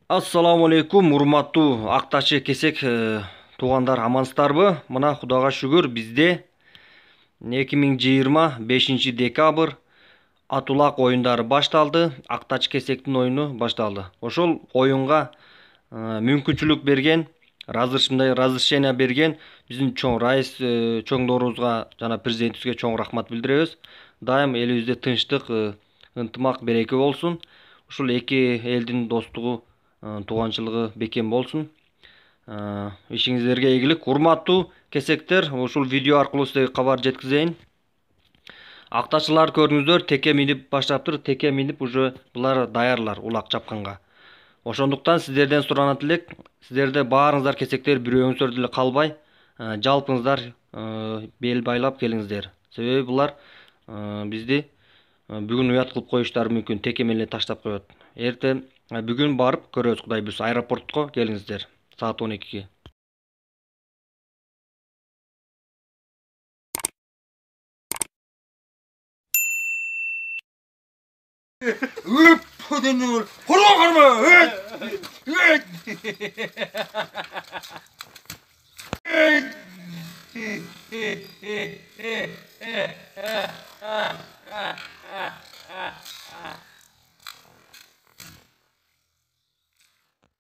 Ассаламу алейкум, урматтуу Актачы кесек туугандар, амансыздарбы? Мына Кудайга шүгүр, бизде 2025 декабрь Атулак оюндары башталды. Актачы кесектин оюну башталды. Ошол оюнга мүмкүнчүлүк берген, разрешение берген биздин чоң райыс чоңдорубузга жана президентибизге чоң рахмат билдиребиз. Дайым элибизде тынчтык, ынтымак, береке болсун. Ушул эки элдин достугу, тууганчылыгы бекем болсун. Ишиңиздерге ийгилик. Урматтуу кесектер, ушул видео аркылуу силерге кабар жеткизейин. Актачылар көрүңүздөр, теке минип баштаптыр. Теке минип уже булар даярлар улак чапканга. Ошондуктан сиздерден суранат элек, сиздерде баарыңыздар кесектер бирөөңүздөр деле калбай, жалпыңыздар бел байлап келиңиздер. Себеби булар бизди бүгүн уят кылып коюштары мүмкүн, теке менен таштап коет. Эртең бүгүн барып көрөбүз, Кудай буйрса, аэропортко келиңиздер саат 12-ге.